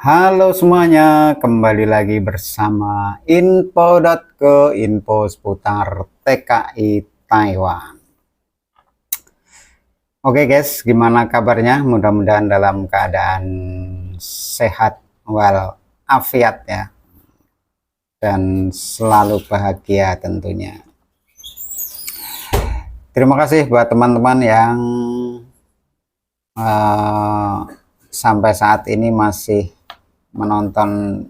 Halo semuanya, kembali lagi bersama info seputar TKI Taiwan. Oke guys, gimana kabarnya? Mudah-mudahan dalam keadaan sehat walafiat ya, dan selalu bahagia tentunya. Terima kasih buat teman-teman yang sampai saat ini masih menonton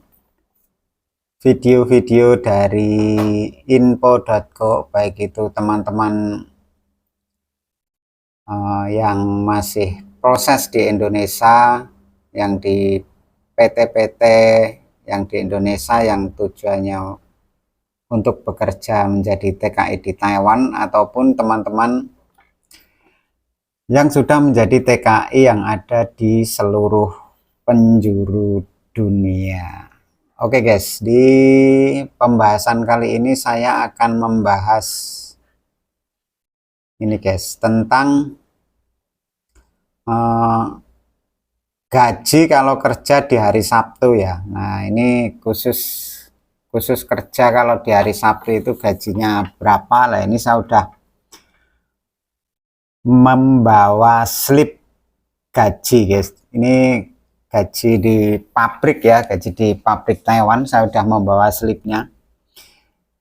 video-video dari info.co, baik itu teman-teman yang masih proses di Indonesia, yang di PT-PT yang di Indonesia yang tujuannya untuk bekerja menjadi TKI di Taiwan, ataupun teman-teman yang sudah menjadi TKI yang ada di seluruh penjuru dunia. Oke guys, di pembahasan kali ini saya akan membahas ini guys, tentang gaji kalau kerja di hari Sabtu ya. Nah ini khusus kerja kalau di hari Sabtu itu gajinya berapa lah. Ini saya udah membawa slip gaji guys. Ini gaji di pabrik ya, gaji di pabrik Taiwan. Saya udah membawa slipnya,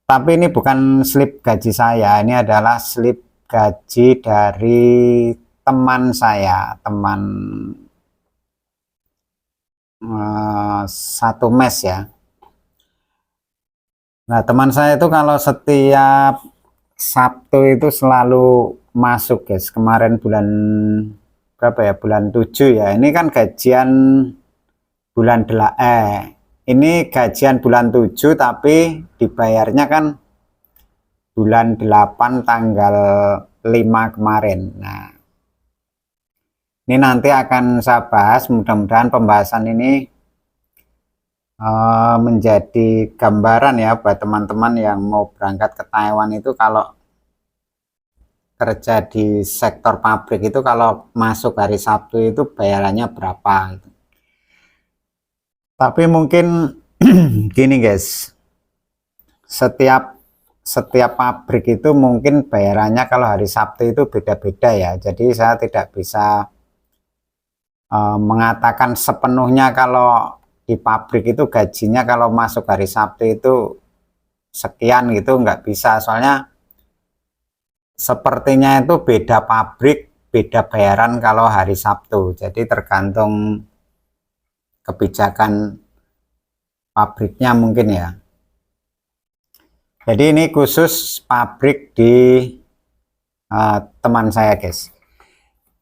tapi ini bukan slip gaji saya, ini adalah slip gaji dari teman saya, teman satu mes ya. Nah teman saya itu kalau setiap Sabtu itu selalu masuk guys. Kemarin bulan berapa ya, bulan 7 ya, ini kan gajian bulan ini gajian bulan 7 tapi dibayarnya kan bulan 8 tanggal 5 kemarin. Nah ini nanti akan saya bahas, mudah-mudahan pembahasan ini menjadi gambaran ya buat teman-teman yang mau berangkat ke Taiwan itu. Kalau kerja di sektor pabrik itu kalau masuk hari Sabtu itu bayarannya berapa gitu. Tapi mungkin gini guys, setiap pabrik itu mungkin bayarannya kalau hari Sabtu itu beda-beda ya. Jadi saya tidak bisa mengatakan sepenuhnya kalau di pabrik itu gajinya kalau masuk hari Sabtu itu sekian gitu, nggak bisa. Soalnya sepertinya itu beda pabrik, beda bayaran kalau hari Sabtu. Jadi tergantung kebijakan pabriknya mungkin ya. Jadi ini khusus pabrik di teman saya guys.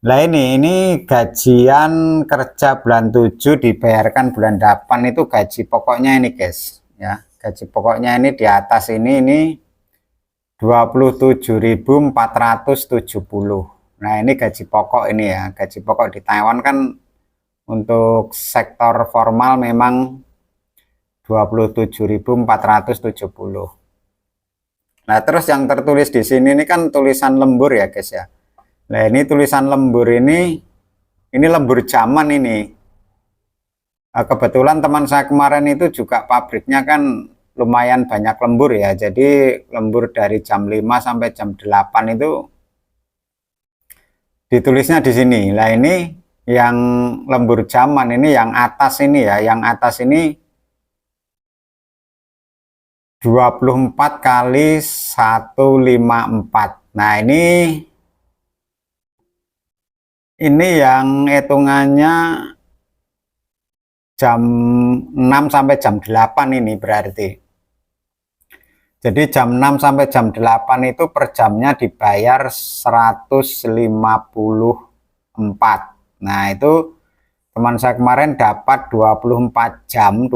Nah ini gajian kerja bulan 7 dibayarkan bulan 8 itu gaji pokoknya ini guys ya. Gaji pokoknya ini di atas ini 27.470. Nah ini gaji pokok ini ya. Gaji pokok di Taiwan kan untuk sektor formal memang 27.470. Nah terus yang tertulis di sini ini kan tulisan lembur ya guys ya. Nah ini tulisan lembur ini lembur zaman ini. Kebetulan teman saya kemarin itu juga pabriknya kan lumayan banyak lembur ya. Jadi lembur dari jam 5 sampai jam 8 itu ditulisnya di sini. Nah ini yang lembur zaman ini yang atas ini ya. Yang atas ini 24 kali 154. Nah ini yang hitungannya jam 6 sampai jam 8 ini berarti. Jadi jam 6 sampai jam 8 itu per jamnya dibayar 154. Nah itu teman saya kemarin dapat 24 jam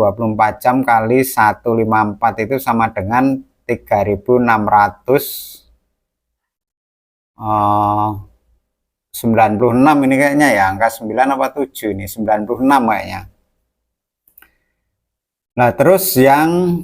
kali 154 itu sama dengan 3.696 ini kayaknya ya, angka 9 apa 7 ini, 96 kayaknya. Nah terus yang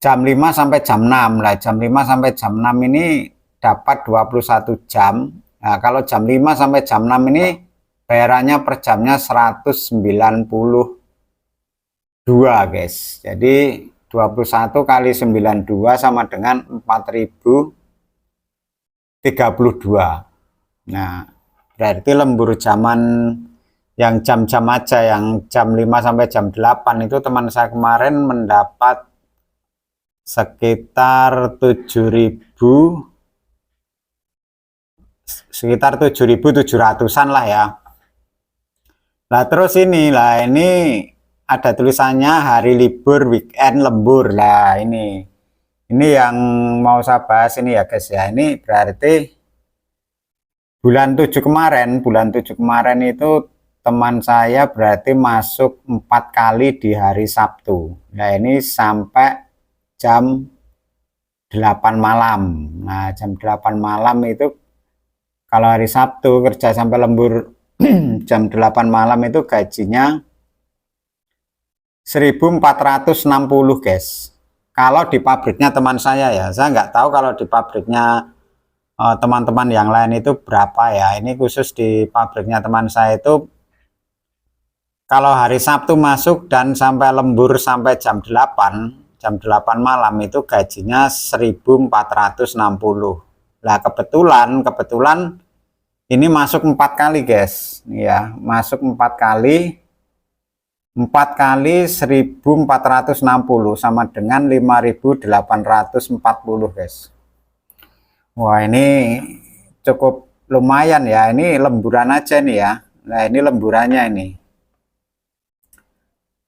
jam 5 sampai jam 6 lah, jam 5 sampai jam 6 ini dapat 21 jam. Nah kalau jam 5 sampai jam 6 ini bayarannya per jamnya 192 guys. Jadi 21 kali 92 sama dengan 4032. Nah, berarti lembur zaman yang jam-jam aja, yang jam 5 sampai jam 8 itu teman saya kemarin mendapat sekitar 7.700-an lah ya. Nah, terus ini ada tulisannya hari libur weekend lembur lah. Ini yang mau saya bahas ini ya guys ya. Ini berarti bulan 7 kemarin itu teman saya berarti masuk 4 kali di hari Sabtu. Nah, ini sampai jam 8 malam. Nah, jam 8 malam itu kalau hari Sabtu kerja sampai lembur jam 8 malam itu gajinya 1.460 guys. Kalau di pabriknya teman saya ya, saya nggak tahu kalau di pabriknya teman-teman yang lain itu berapa ya. Ini khusus di pabriknya teman saya itu kalau hari Sabtu masuk dan sampai lembur sampai jam 8 malam itu gajinya 1.460. Nah, kebetulan ini masuk 4 kali guys ya, masuk 4 kali 1.460 sama dengan 5.840 guys. Wah, ini cukup lumayan ya, ini lemburan aja nih ya. Nah, ini lemburannya ini.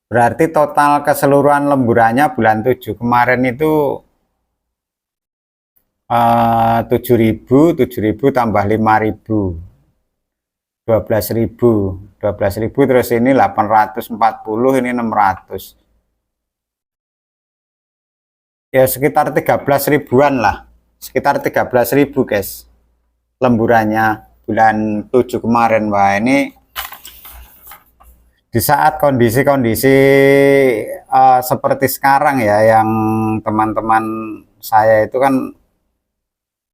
Berarti total keseluruhan lemburannya bulan 7 kemarin itu 7.000 tambah 5.000 12.000 terus ini 840, ini 600 ya, sekitar 13 ribuan lah, sekitar 13.000 guys lemburannya bulan 7 kemarin. Wah, ini di saat kondisi-kondisi seperti sekarang ya, yang teman-teman saya itu kan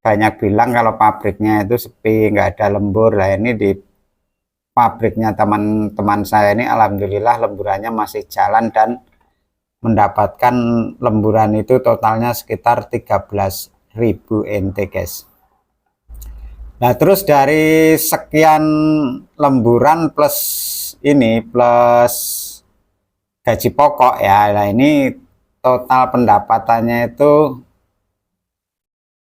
banyak bilang kalau pabriknya itu sepi, nggak ada lembur. Lah, ini di pabriknya teman-teman saya ini alhamdulillah lemburannya masih jalan dan mendapatkan lemburan itu totalnya sekitar 13.000 NT guys. Nah, terus dari sekian lemburan plus gaji pokok ya, nah ini total pendapatannya itu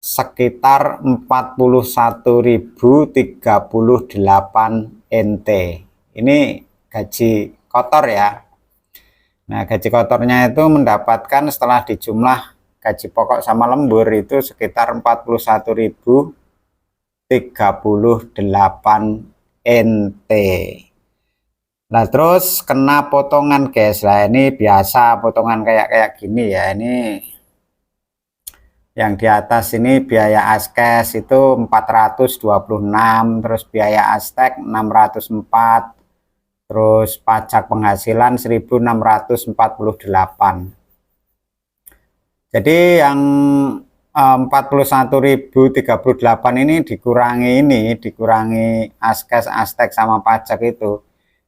sekitar 41.038 NT. Ini gaji kotor ya. Nah, gaji kotornya itu mendapatkan setelah dijumlah gaji pokok sama lembur itu sekitar 41.038 NT. Nah, terus kena potongan guys. Lah, ini biasa potongan kayak gini ya. Ini yang di atas ini biaya askes itu 426, terus biaya astek 604, terus pajak penghasilan 1.648. Jadi yang 41.038 ini dikurangi askes, astek sama pajak itu.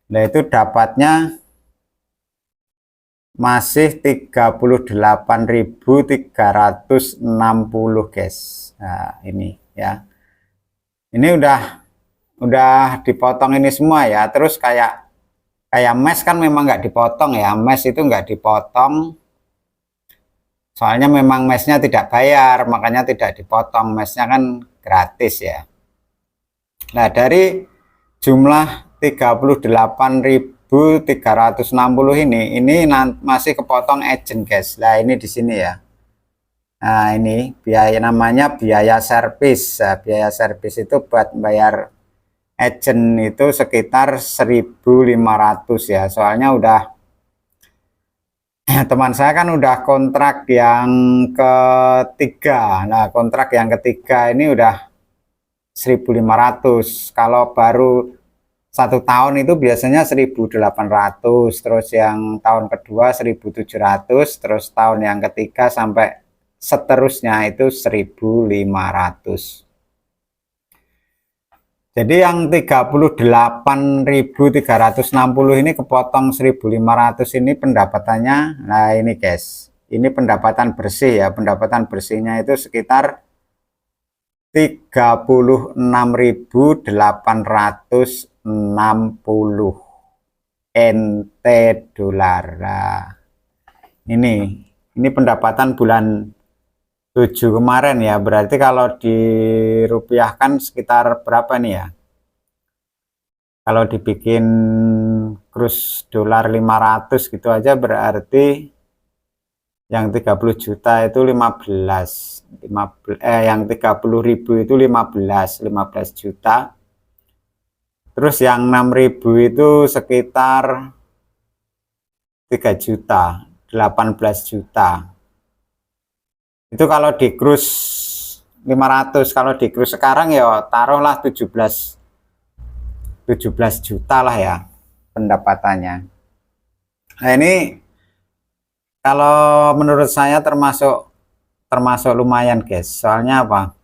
Nah, itu dapatnya masih 38.360 guys. Nah, ini ya. Ini udah dipotong ini semua ya. Terus kayak mes kan memang nggak dipotong ya. Mes itu nggak dipotong. Soalnya memang mesnya tidak bayar, makanya tidak dipotong. Mesnya kan gratis ya. Nah, dari jumlah 38.360 ini masih kepotong agent guys. Nah, ini di sini ya. Nah, ini biaya namanya biaya servis. Nah, biaya servis itu buat bayar agent itu sekitar 1.500 ya. Soalnya udah teman saya kan udah kontrak yang ketiga. Nah, kontrak yang ketiga ini udah 1.500. Kalau baru 1 tahun itu biasanya 1.800, terus yang tahun kedua 1.700, terus tahun yang ketiga sampai seterusnya itu 1.500. Jadi yang 38.360 ini kepotong 1.500 ini pendapatannya. Nah ini guys, ini pendapatan bersih ya. Pendapatan bersihnya itu sekitar 36.860 NT dolar. Nah, ini pendapatan bulan 7 kemarin ya. Berarti kalau dirupiahkan sekitar berapa nih ya? Kalau dibikin kurs dolar 500 gitu aja berarti yang 30 juta itu 15 yang 30.000 itu 15 juta. Terus yang 6.000 itu sekitar 3 juta, 18 juta. Itu kalau di cruise 500, kalau di cruise sekarang ya taruhlah 17 juta lah ya pendapatannya. Nah ini kalau menurut saya termasuk lumayan guys. Soalnya apa?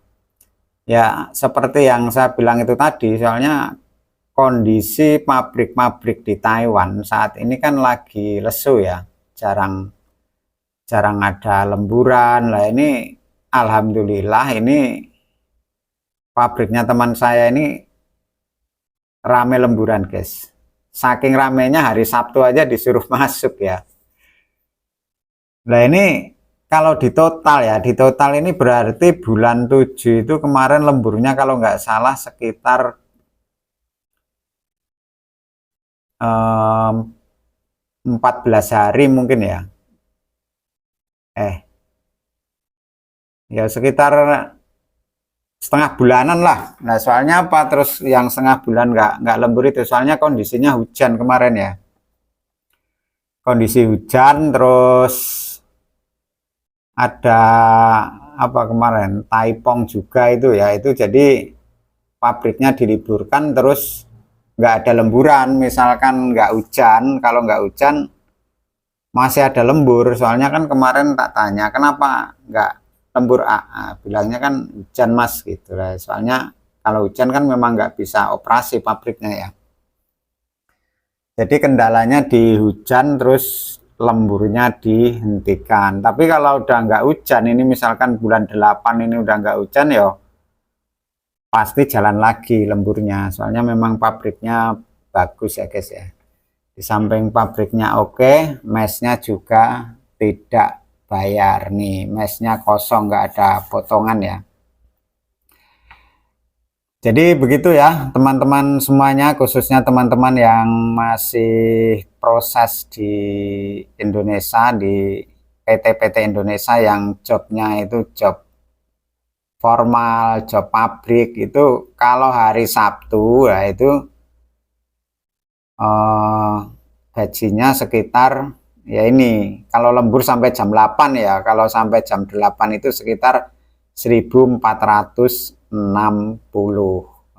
Ya seperti yang saya bilang itu tadi, soalnya kondisi pabrik-pabrik di Taiwan saat ini kan lagi lesu ya, jarang ada lemburan. Lah ini alhamdulillah ini pabriknya teman saya ini rame lemburan guys. Saking ramenya hari Sabtu aja disuruh masuk ya. Nah ini kalau di total ini berarti bulan 7 itu kemarin lemburnya kalau nggak salah sekitar 14 hari mungkin ya. Ya sekitar setengah bulanan lah. Nah soalnya apa, terus yang setengah bulan nggak lembur itu soalnya kondisinya hujan kemarin ya, kondisi hujan. Terus ada apa kemarin, taipong juga itu ya, itu jadi pabriknya diliburkan, terus nggak ada lemburan. Misalkan nggak hujan, kalau nggak hujan masih ada lembur. Soalnya kan kemarin tak tanya kenapa nggak lembur, bilangnya kan hujan mas gitu lah. Soalnya kalau hujan kan memang nggak bisa operasi pabriknya ya. Jadi kendalanya di hujan, terus lemburnya dihentikan. Tapi kalau udah nggak hujan, ini misalkan bulan 8 ini udah nggak hujan ya pasti jalan lagi lemburnya. Soalnya memang pabriknya bagus ya guys ya. Di samping pabriknya oke, mesnya juga tidak bayar nih, mesnya kosong, nggak ada potongan ya. Jadi begitu ya teman-teman semuanya, khususnya teman-teman yang masih proses di Indonesia, di PT-PT Indonesia yang jobnya itu job formal, job pabrik. Itu kalau hari Sabtu ya itu gajinya sekitar, ya ini kalau lembur sampai jam 8 ya, kalau sampai jam 8 itu sekitar 1.460.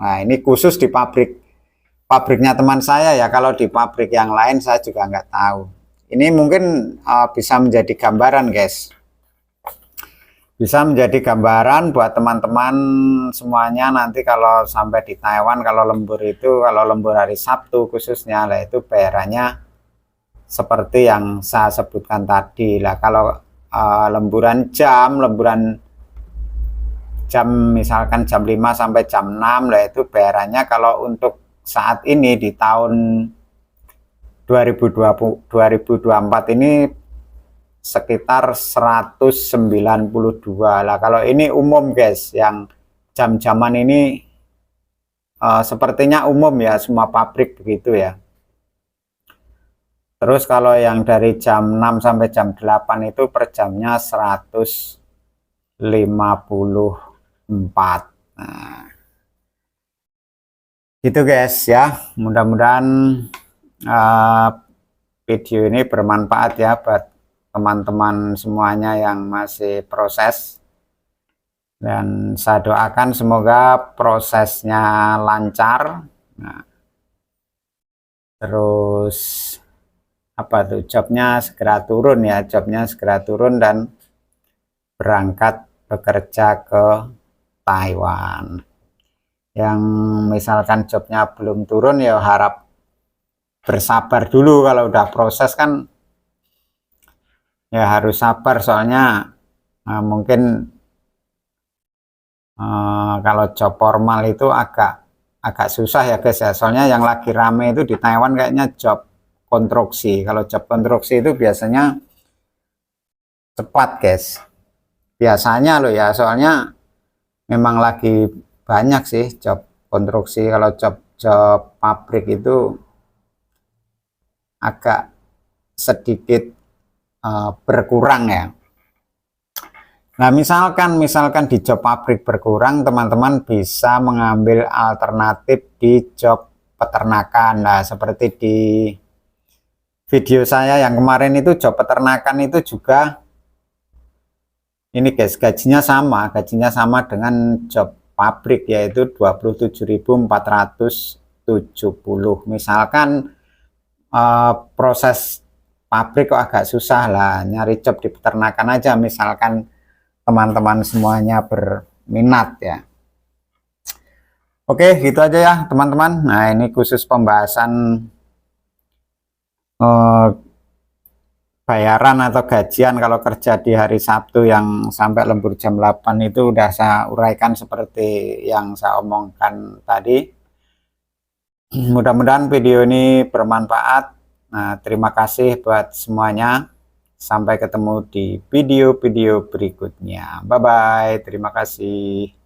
Nah ini khusus di pabriknya teman saya ya. Kalau di pabrik yang lain saya juga nggak tahu. Ini mungkin bisa menjadi gambaran guys, bisa menjadi gambaran buat teman-teman semuanya. Nanti kalau sampai di Taiwan, kalau lembur itu, kalau lembur hari Sabtu khususnya lah, itu bayarannya seperti yang saya sebutkan tadi lah. Kalau lemburan jam misalkan jam 5 sampai jam 6 lah, itu bayarannya kalau untuk saat ini di tahun 2024 ini sekitar 192 lah. Kalau ini umum guys, yang jam-jaman ini sepertinya umum ya, semua pabrik begitu ya. Terus kalau yang dari jam 6 sampai jam 8 itu per jamnya 154. Nah, gitu guys ya. Mudah-mudahan video ini bermanfaat ya buat teman-teman semuanya yang masih proses, dan saya doakan semoga prosesnya lancar. Nah, terus apa tuh, jobnya segera turun ya, jobnya segera turun dan berangkat bekerja ke Taiwan. Yang misalkan jobnya belum turun ya harap bersabar dulu. Kalau udah proses kan ya harus sabar, soalnya mungkin kalau job formal itu agak susah ya guys ya, soalnya yang lagi rame itu di Taiwan kayaknya job konstruksi. Kalau job konstruksi itu biasanya cepat guys, biasanya loh ya, soalnya memang lagi banyak sih job konstruksi. Kalau job pabrik itu agak sedikit berkurang ya. Nah, misalkan di job pabrik berkurang, teman-teman bisa mengambil alternatif di job peternakan. Nah, seperti di video saya yang kemarin itu, job peternakan itu juga ini guys, gajinya sama dengan job pabrik, yaitu 27.470. Misalkan proses pabrik kok agak susah lah, nyari job di peternakan aja misalkan teman-teman semuanya berminat ya. Oke, gitu aja ya teman-teman. Nah, ini khusus pembahasan bayaran atau gajian kalau kerja di hari Sabtu yang sampai lembur jam 8 itu udah saya uraikan seperti yang saya omongkan tadi. Mudah-mudahan video ini bermanfaat. Nah, terima kasih buat semuanya. Sampai ketemu di video-video berikutnya. Bye-bye. Terima kasih.